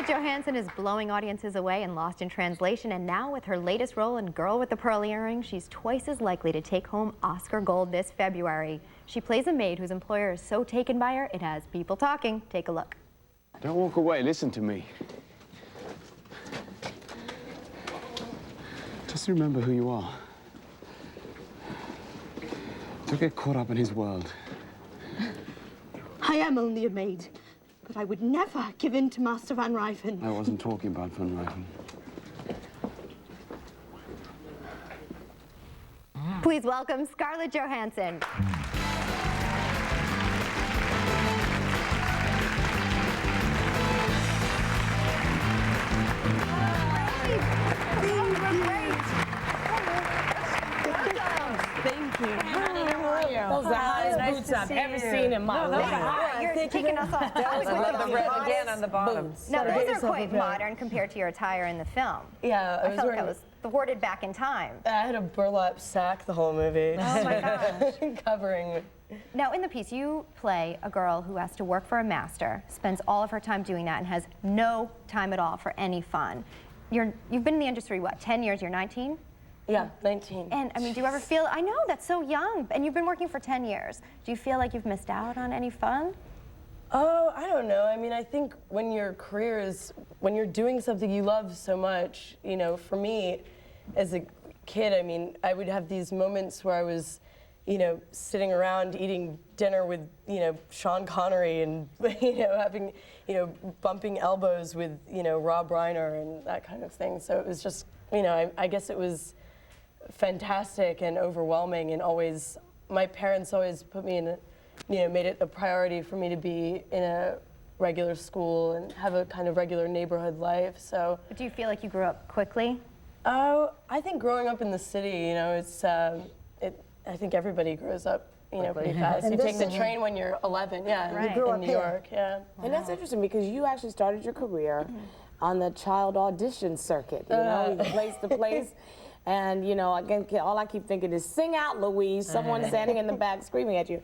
Scarlett Johansson is blowing audiences away in Lost in Translation, and now with her latest role in Girl with the Pearl Earring, she's twice as likely to take home Oscar gold this February. She plays a maid whose employer is so taken by her, it has people talking. Take a look. Don't walk away, listen to me. Just remember who you are. Don't get caught up in his world. I am only a maid, but I would never give in to Master Van Ryven. I wasn't talking about Van Ryven. Please welcome Scarlett Johansson. Thank you. Those are the highest boots I've ever seen in my life. You're taking us off. I love the red again on the bottom. Now, those are quite modern compared to your attire in the film. Yeah, I felt like that was thwarted back in time. I had a burlap sack the whole movie. Oh my gosh. Covering. Now, in the piece, you play a girl who has to work for a master, spends all of her time doing that, and has no time at all for any fun. You've been in the industry, what, 10 years? You're 19? Yeah, 19. And, I mean, do you ever feel, I know, that's so young, and you've been working for 10 years. Do you feel like you've missed out on any fun? Oh, I don't know. I mean, I think when your career is, when you're doing something you love so much, you know, for me, as a kid, I mean, I would have these moments where I was, you know, sitting around eating dinner with, you know, Sean Connery and, you know, having, you know, bumping elbows with, you know, Rob Reiner and that kind of thing. So it was just, you know, I guess it was fantastic and overwhelming, and always, my parents always put me in a, you know, made it a priority for me to be in a regular school and have a kind of regular neighborhood life, so. But do you feel like you grew up quickly? Oh, I think growing up in the city, you know, it's, I think everybody grows up, you know, pretty fast. You take the train when you're 11, yeah, Right. you grew up in New York, yeah. And that's interesting because you actually started your career on the child audition circuit. You know, place to place. And, you know, again, all I keep thinking is, sing out, Louise. Someone standing in the back screaming at you.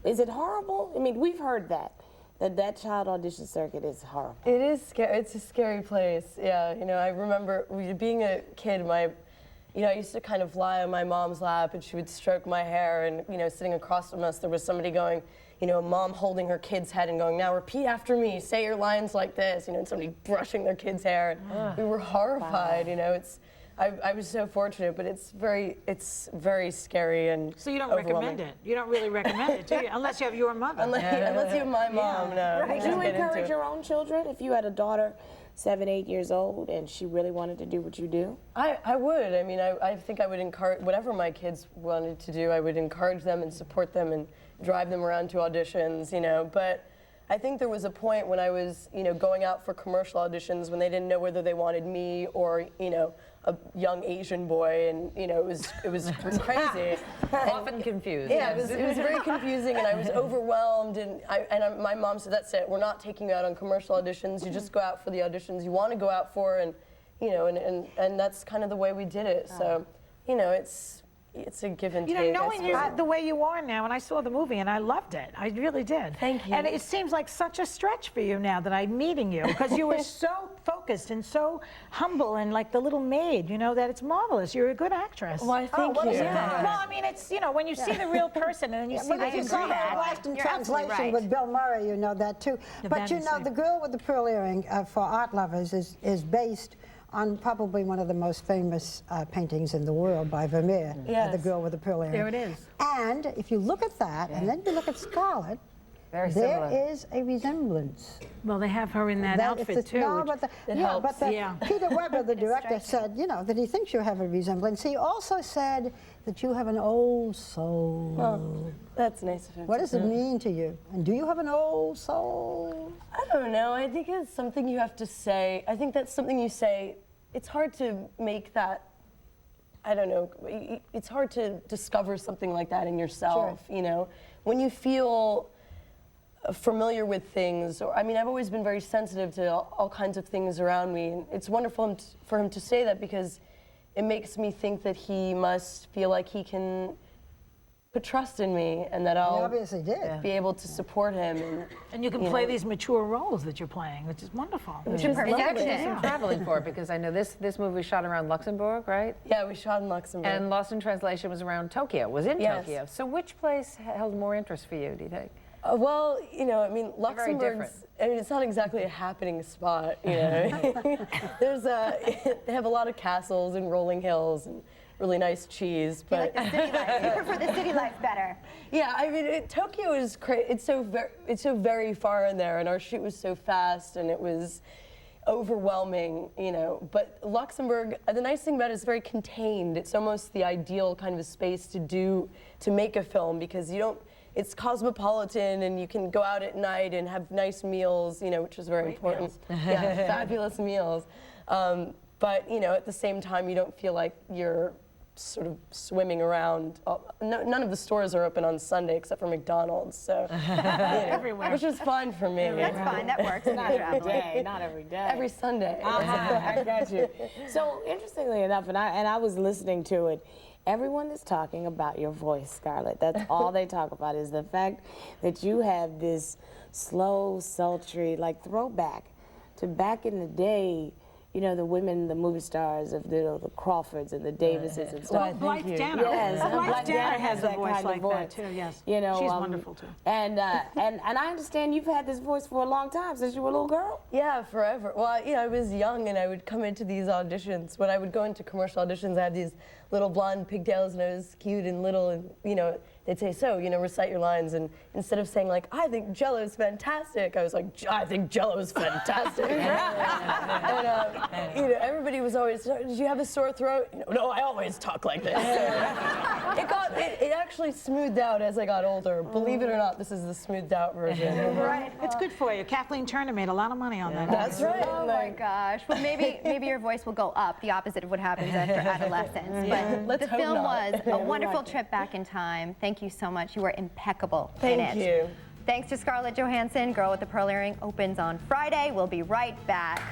Is it horrible? I mean, we've heard that child audition circuit is horrible. It is scary. It's a scary place. Yeah, you know, I remember being a kid, you know, I used to kind of lie on my mom's lap and she would stroke my hair, and, you know, sitting across from us, there was somebody going, you know, a mom holding her kid's head and going, now repeat after me, say your lines like this, you know, and somebody brushing their kid's hair. And we were horrified, you know, I was so fortunate, but it's very scary and So you don't recommend it? You don't really recommend it, do you? Unless you have your mother. Unless you have my mom, no. Would you encourage your own children if you had a daughter 7, 8 years old and she really wanted to do what you do? I would. I mean, I think I would encourage, whatever my kids wanted to do, I would encourage them and support them and drive them around to auditions, you know, but I think there was a point when I was, you know, going out for commercial auditions when they didn't know whether they wanted me or, you know, a young Asian boy, and, you know, it was crazy. Often confused. Yeah, it was very confusing, and I was overwhelmed, and my mom said, that's it, we're not taking you out on commercial auditions, you just go out for the auditions you want to go out for, and, you know, and that's kind of the way we did it, so, you know, it's a give and take. You know, knowing you the way you are now, and I saw the movie and I loved it. I really did. Thank you. And it seems like such a stretch for you now that I'm meeting you, because you were so focused and so humble and like the little maid, you know, that it's marvelous. You're a good actress. Well, thank you. Yeah. Well, I mean, it's, you know, when you see the real person and then you see that you saw her Lost in Translation with Bill Murray, you know that too. But you know, The Girl with the Pearl Earring, for art lovers, is based on probably one of the most famous paintings in the world by Vermeer, The Girl with the Pearl Earring. There it is. And if you look at that, and then you look at Scarlett, there is a resemblance. Well, they have her in that outfit too. No, but Peter Weber, the director, said, you know, that he thinks you have a resemblance. He also said that you have an old soul. Oh, that's nice of him. What does it mean to you? And do you have an old soul? I don't know. I think it's something you have to say. I think that's something you say. It's hard to make that, I don't know, it's hard to discover something like that in yourself, you know? When you feel familiar with things, or, I mean, I've always been very sensitive to all kinds of things around me, and it's wonderful for him to say that, because it makes me think that he must feel like he can put trust in me and that You I'll obviously did. be able to support him. And you can play these mature roles that you're playing, which is wonderful. And you actually did some traveling for it, because I know this movie was shot around Luxembourg, right? Yeah, we shot in Luxembourg. And Lost in Translation was around Tokyo, was in Yes. Tokyo. So which place held more interest for you, do you think? Well, you know, I mean, very different. Luxembourg's, I mean, it's not exactly a happening spot, you know. They have a lot of castles and rolling hills and really nice cheese, You but like the city life. You prefer the city life better. yeah, I mean, Tokyo is crazy. It's so very far in there, and our shoot was so fast, and it was overwhelming, you know. But Luxembourg, the nice thing about it is very contained. It's almost the ideal kind of a space to make a film, because you don't. It's cosmopolitan, and you can go out at night and have nice meals, you know, which is very important. Yeah, fabulous meals. But you know, at the same time, you don't feel like you're sort of swimming around. None of the stores are open on Sunday except for McDonald's, so Everywhere. which is fine for me. That's fine. That works. Not every day, not every day. Every Sunday. I got you. So interestingly enough, and I was listening to it, everyone is talking about your voice, Scarlett. That's all they talk about, is the fact that you have this slow, sultry, like throwback to back in the day. You know, the women, the movie stars of the Crawfords and the Davises and stuff. Blythe Danner. Yes, Blythe Danner has a that voice kind of like that too. Yes, You know, she's wonderful too. And I understand you've had this voice for a long time, since you were a little girl. Yeah, forever. Well, you know, I was young, and I would come into these auditions. When I would go into commercial auditions, I had these little blonde pigtails, and I was cute and little, and you know, they'd say, so, you know, recite your lines, and instead of saying like, I think Jello's fantastic, I was like, I think Jello's fantastic. And you know, everybody was always, did you have a sore throat? You know, no, I always talk like this. It actually smoothed out as I got older. Believe it or not, this is the smoothed out version. Right. It's good for you. Kathleen Turner made a lot of money on that. That's right. Oh my gosh. Well, maybe your voice will go up, the opposite of what happens after adolescence. But Let's the hope film not. was a wonderful trip back in time. Thank you so much. You were impeccable in it. Thank you. Thanks to Scarlett Johansson. Girl with the Pearl Earring opens on Friday. We'll be right back.